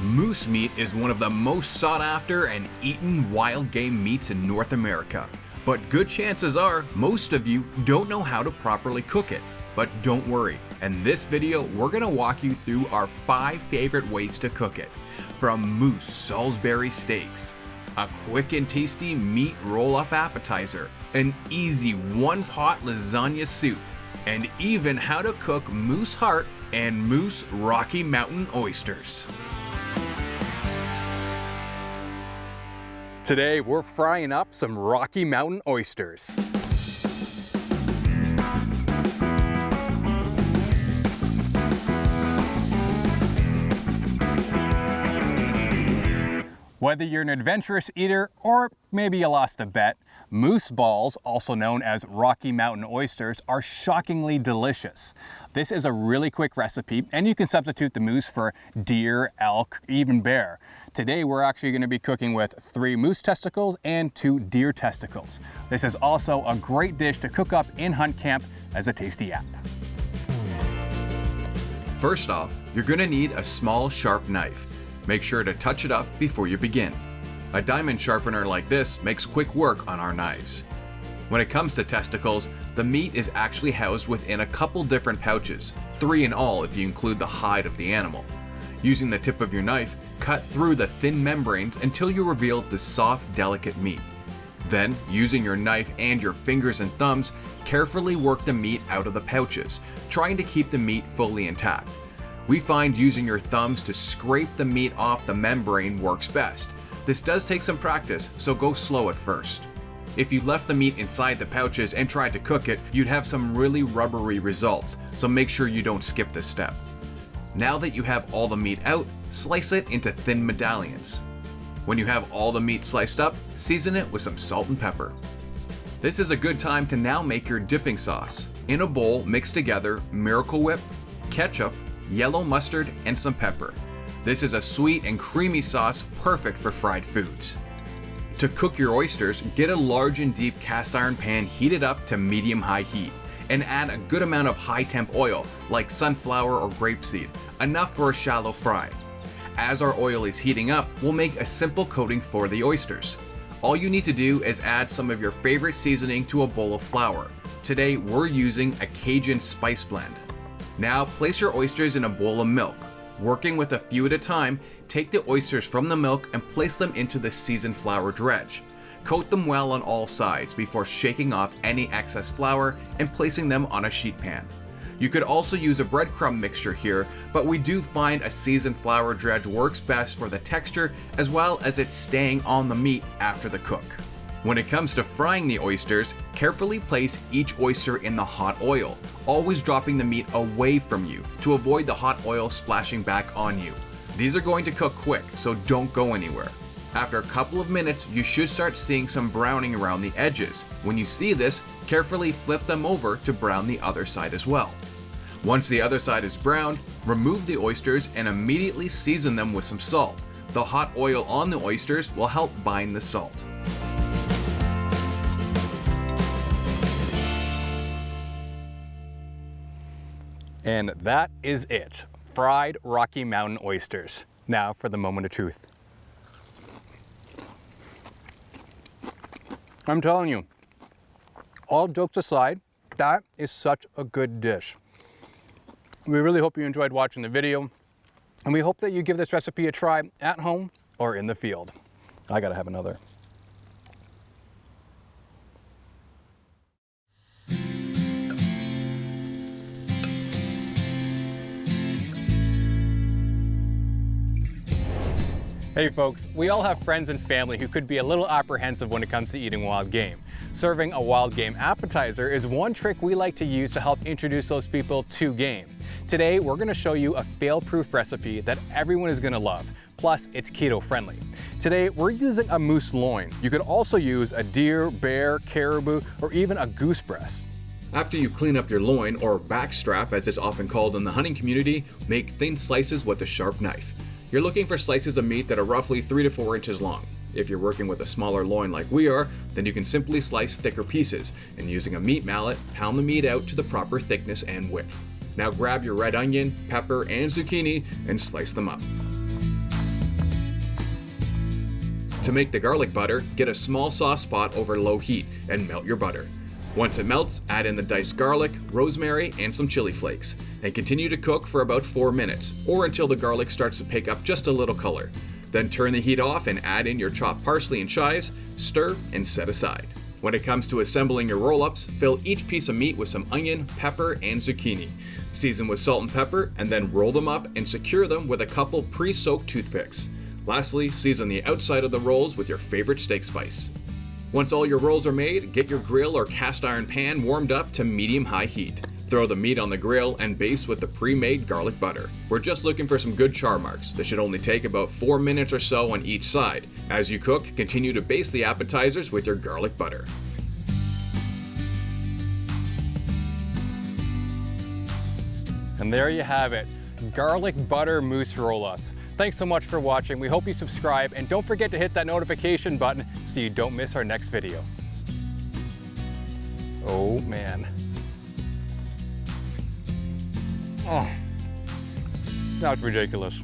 Moose meat is one of the most sought after and eaten wild game meats in North America. But good chances are most of you don't know how to properly cook it. But don't worry, in this video we're going to walk you through our 5 favorite ways to cook it. From moose Salisbury steaks, a quick and tasty meat roll-up appetizer, an easy one-pot lasagna soup, and even how to cook moose heart and moose Rocky Mountain oysters. Today we're frying up some Rocky Mountain oysters. Whether you're an adventurous eater or maybe you lost a bet, moose balls, also known as Rocky Mountain oysters, are shockingly delicious. This is a really quick recipe, and you can substitute the moose for deer, elk, even bear. Today we're actually going to be cooking with 3 moose testicles and 2 deer testicles. This is also a great dish to cook up in hunt camp as a tasty app. First off, you're going to need a small sharp knife. Make sure to touch it up before you begin. A diamond sharpener like this makes quick work on our knives. When it comes to testicles, the meat is actually housed within a couple different pouches, 3 in all if you include the hide of the animal. Using the tip of your knife, cut through the thin membranes until you reveal the soft, delicate meat. Then, using your knife and your fingers and thumbs, carefully work the meat out of the pouches, trying to keep the meat fully intact. We find using your thumbs to scrape the meat off the membrane works best. This does take some practice, so go slow at first. If you left the meat inside the pouches and tried to cook it, you'd have some really rubbery results, so make sure you don't skip this step. Now that you have all the meat out, slice it into thin medallions. When you have all the meat sliced up, season it with some salt and pepper. This is a good time to now make your dipping sauce. In a bowl, mix together Miracle Whip, ketchup, yellow mustard, and some pepper. This is a sweet and creamy sauce perfect for fried foods. To cook your oysters, get a large and deep cast iron pan heated up to medium-high heat, and add a good amount of high-temp oil like sunflower or grapeseed, enough for a shallow fry. As our oil is heating up, we'll make a simple coating for the oysters. All you need to do is add some of your favorite seasoning to a bowl of flour. Today we're using a Cajun spice blend. Now place your oysters in a bowl of milk. Working with a few at a time, take the oysters from the milk and place them into the seasoned flour dredge. Coat them well on all sides before shaking off any excess flour and placing them on a sheet pan. You could also use a breadcrumb mixture here, but we do find a seasoned flour dredge works best for the texture as well as it staying on the meat after the cook. When it comes to frying the oysters, carefully place each oyster in the hot oil, always dropping the meat away from you to avoid the hot oil splashing back on you. These are going to cook quick, so don't go anywhere. After a couple of minutes, you should start seeing some browning around the edges. When you see this, carefully flip them over to brown the other side as well. Once the other side is browned, remove the oysters and immediately season them with some salt. The hot oil on the oysters will help bind the salt. And that is it. Fried Rocky Mountain oysters. Now for the moment of truth. I'm telling you, all jokes aside, that is such a good dish. We really hope you enjoyed watching the video, and we hope that you give this recipe a try at home or in the field. I gotta have another. Hey folks, we all have friends and family who could be a little apprehensive when it comes to eating wild game. Serving a wild game appetizer is one trick we like to use to help introduce those people to game. Today, we're gonna show you a fail-proof recipe that everyone is gonna love, plus it's keto friendly. Today, we're using a moose loin. You could also use a deer, bear, caribou, or even a goose breast. After you clean up your loin, or backstrap as it's often called in the hunting community, make thin slices with a sharp knife. You're looking for slices of meat that are roughly 3 to 4 inches long. If you're working with a smaller loin like we are, then you can simply slice thicker pieces, and using a meat mallet, pound the meat out to the proper thickness and width. Now grab your red onion, pepper, and zucchini and slice them up. To make the garlic butter, get a small sauce pot over low heat and melt your butter. Once it melts, add in the diced garlic, rosemary, and some chili flakes, and continue to cook for about 4 minutes, or until the garlic starts to pick up just a little color. Then turn the heat off and add in your chopped parsley and chives, stir, and set aside. When it comes to assembling your roll-ups, fill each piece of meat with some onion, pepper, and zucchini. Season with salt and pepper, and then roll them up and secure them with a couple pre-soaked toothpicks. Lastly, season the outside of the rolls with your favorite steak spice. Once all your rolls are made, get your grill or cast iron pan warmed up to medium-high heat. Throw the meat on the grill and baste with the pre-made garlic butter. We're just looking for some good char marks. This should only take about 4 minutes or so on each side. As you cook, continue to baste the appetizers with your garlic butter. And there you have it, garlic butter mousse roll-ups. Thanks so much for watching. We hope you subscribe, and don't forget to hit that notification button so you don't miss our next video. Oh man. Oh, that's ridiculous.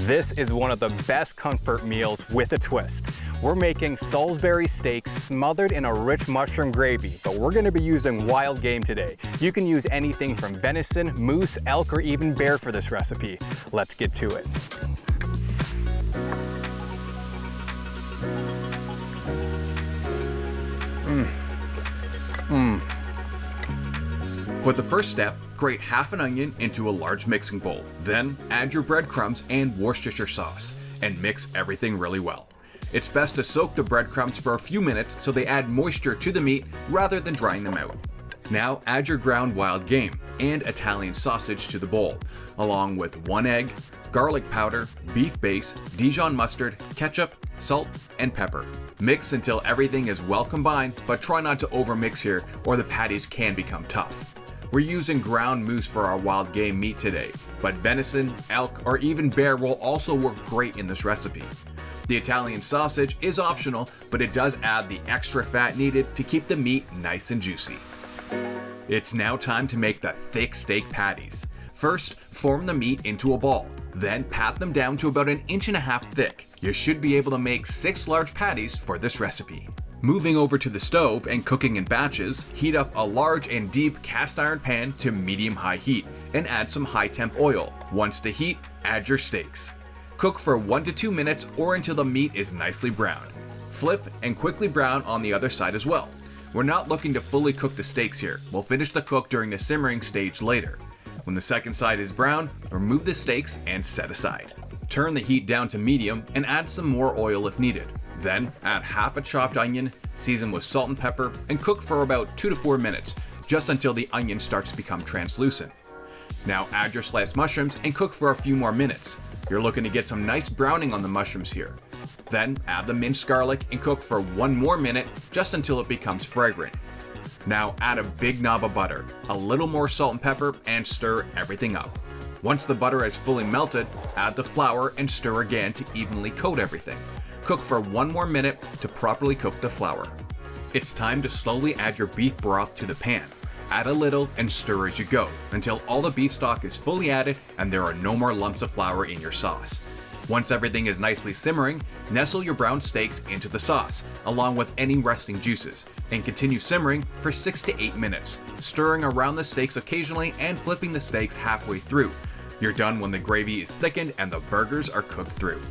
This is one of the best comfort meals with a twist. We're making Salisbury steak smothered in a rich mushroom gravy, but we're gonna be using wild game today. You can use anything from venison, moose, elk, or even bear for this recipe. Let's get to it. For the first step, grate half an onion into a large mixing bowl. Then add your breadcrumbs and Worcestershire sauce and mix everything really well. It's best to soak the breadcrumbs for a few minutes so they add moisture to the meat rather than drying them out. Now add your ground wild game and Italian sausage to the bowl, along with 1 egg, garlic powder, beef base, Dijon mustard, ketchup, salt, and pepper. Mix until everything is well combined, but try not to overmix here or the patties can become tough. We're using ground moose for our wild game meat today, but venison, elk, or even bear will also work great in this recipe. The Italian sausage is optional, but it does add the extra fat needed to keep the meat nice and juicy. It's now time to make the thick steak patties. First, form the meat into a ball, then pat them down to about 1.5 inches thick. You should be able to make 6 large patties for this recipe. Moving over to the stove and cooking in batches, heat up a large and deep cast iron pan to medium-high heat and add some high-temp oil. Once to heat, add your steaks. Cook for 1 to 2 minutes or until the meat is nicely browned. Flip and quickly brown on the other side as well. We're not looking to fully cook the steaks here. We'll finish the cook during the simmering stage later. When the second side is brown, remove the steaks and set aside. Turn the heat down to medium and add some more oil if needed. Then add half a chopped onion, season with salt and pepper, and cook for about 2 to 4 minutes, just until the onion starts to become translucent. Now add your sliced mushrooms and cook for a few more minutes. You're looking to get some nice browning on the mushrooms here. Then add the minced garlic and cook for 1 more minute, just until it becomes fragrant. Now add a big knob of butter, a little more salt and pepper, and stir everything up. Once the butter is fully melted, add the flour and stir again to evenly coat everything. Cook for 1 more minute to properly cook the flour. It's time to slowly add your beef broth to the pan. Add a little and stir as you go until all the beef stock is fully added and there are no more lumps of flour in your sauce. Once everything is nicely simmering, nestle your brown steaks into the sauce, along with any resting juices, and continue simmering for 6 to 8 minutes, stirring around the steaks occasionally and flipping the steaks halfway through. You're done when the gravy is thickened and the burgers are cooked through.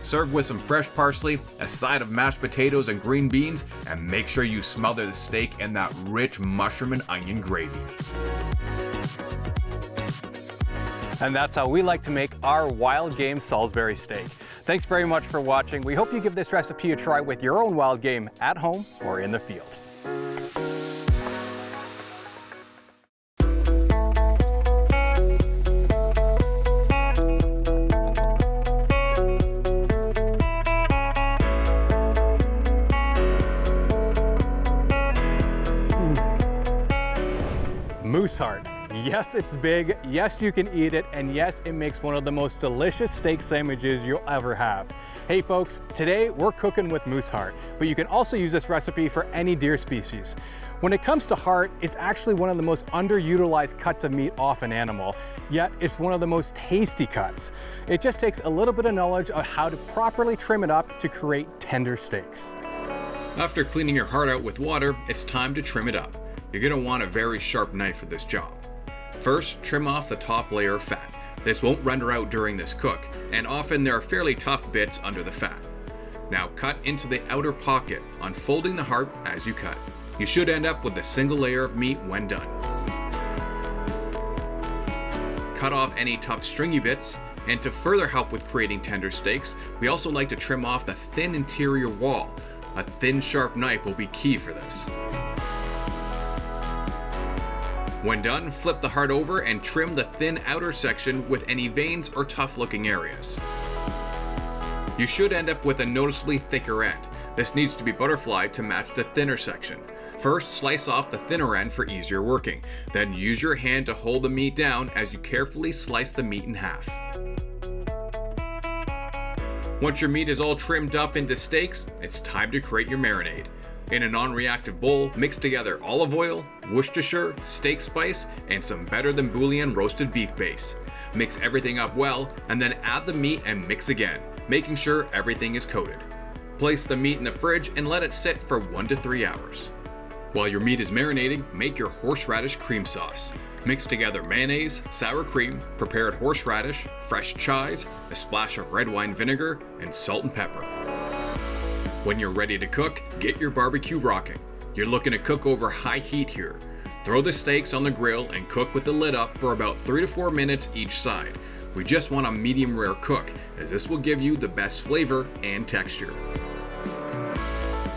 Serve with some fresh parsley, a side of mashed potatoes and green beans, and make sure you smother the steak in that rich mushroom and onion gravy. And that's how we like to make our wild game Salisbury steak. Thanks very much for watching. We hope you give this recipe a try with your own wild game at home or in the field. Moose heart. Yes, Yes, it's big, yes, you can eat it, and yes, it makes one of the most delicious steak sandwiches you'll ever have. Hey folks, today we're cooking with moose heart, but you can also use this recipe for any deer species. When it comes to heart, it's actually one of the most underutilized cuts of meat off an animal, yet it's one of the most tasty cuts. It just takes a little bit of knowledge of how to properly trim it up to create tender steaks. After cleaning your heart out with water, it's time to trim it up. You're going to want a very sharp knife for this job. First, trim off the top layer of fat. This won't render out during this cook, and often there are fairly tough bits under the fat. Now cut into the outer pocket, unfolding the heart as you cut. You should end up with a single layer of meat when done. Cut off any tough stringy bits, and to further help with creating tender steaks, we also like to trim off the thin interior wall. A thin, sharp knife will be key for this. When done, flip the heart over and trim the thin outer section with any veins or tough looking areas. You should end up with a noticeably thicker end. This needs to be butterflied to match the thinner section. First, slice off the thinner end for easier working. Then use your hand to hold the meat down as you carefully slice the meat in half. Once your meat is all trimmed up into steaks, it's time to create your marinade. In a non-reactive bowl, mix together olive oil, Worcestershire, steak spice, and some better than bouillon roasted beef base. Mix everything up well, and then add the meat and mix again, making sure everything is coated. Place the meat in the fridge and let it sit for 1 to 3 hours. While your meat is marinating, make your horseradish cream sauce. Mix together mayonnaise, sour cream, prepared horseradish, fresh chives, a splash of red wine vinegar, and salt and pepper. When you're ready to cook, get your barbecue rocking. You're looking to cook over high heat here. Throw the steaks on the grill and cook with the lid up for about 3 to 4 minutes each side. We just want a medium rare cook, as this will give you the best flavor and texture.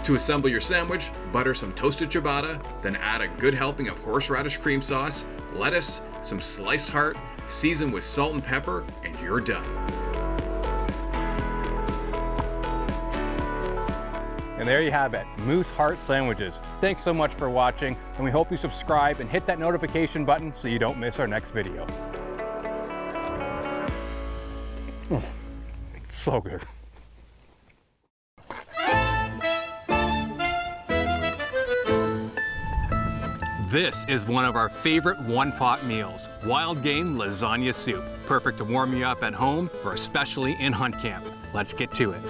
To assemble your sandwich, butter some toasted ciabatta, then add a good helping of horseradish cream sauce, lettuce, some sliced heart, season with salt and pepper, and you're done. And there you have it, moose heart sandwiches. Thanks so much for watching, and we hope you subscribe and hit that notification button so you don't miss our next video. So good. This is one of our favorite one-pot meals, wild game lasagna soup. Perfect to warm you up at home or especially in hunt camp. Let's get to it.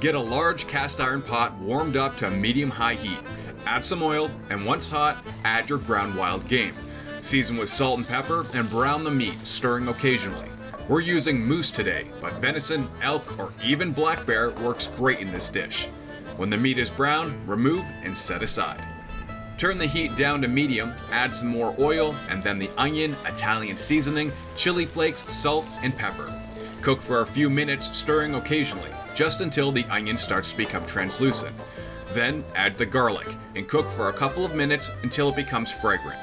Get a large cast iron pot warmed up to medium-high heat. Add some oil, and once hot, add your ground wild game. Season with salt and pepper and brown the meat, stirring occasionally. We're using moose today, but venison, elk, or even black bear works great in this dish. When the meat is brown, remove and set aside. Turn the heat down to medium, add some more oil, and then the onion, Italian seasoning, chili flakes, salt, and pepper. Cook for a few minutes, stirring occasionally, just until the onion starts to become translucent. Then add the garlic and cook for a couple of minutes until it becomes fragrant.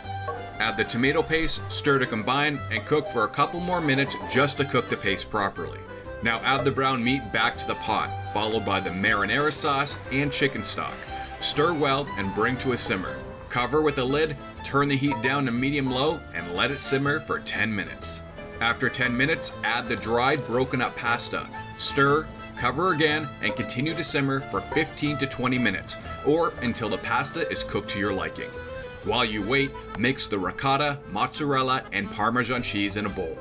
Add the tomato paste, stir to combine, and cook for a couple more minutes just to cook the paste properly. Now add the brown meat back to the pot, followed by the marinara sauce and chicken stock. Stir well and bring to a simmer. Cover with a lid, turn the heat down to medium-low, and let it simmer for 10 minutes. After 10 minutes, add the dried broken up pasta. Stir, cover again, and continue to simmer for 15 to 20 minutes, or until the pasta is cooked to your liking. While you wait, mix the ricotta, mozzarella, and Parmesan cheese in a bowl.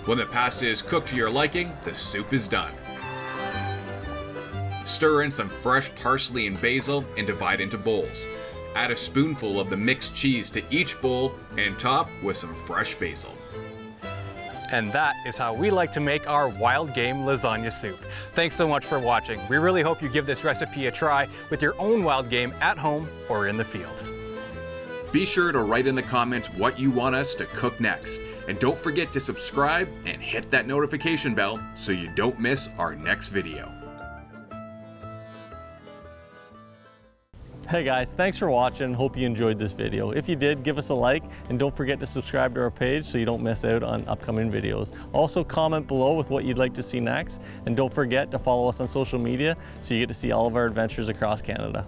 When the pasta is cooked to your liking, the soup is done. Stir in some fresh parsley and basil and divide into bowls. Add a spoonful of the mixed cheese to each bowl and top with some fresh basil. And that is how we like to make our wild game lasagna soup. Thanks so much for watching. We really hope you give this recipe a try with your own wild game at home or in the field. Be sure to write in the comments what you want us to cook next. And don't forget to subscribe and hit that notification bell so you don't miss our next video. Hey guys, thanks for watching. Hope you enjoyed this video. If you did, give us a like and don't forget to subscribe to our page so you don't miss out on upcoming videos. Also comment below with what you'd like to see next, and don't forget to follow us on social media so you get to see all of our adventures across Canada.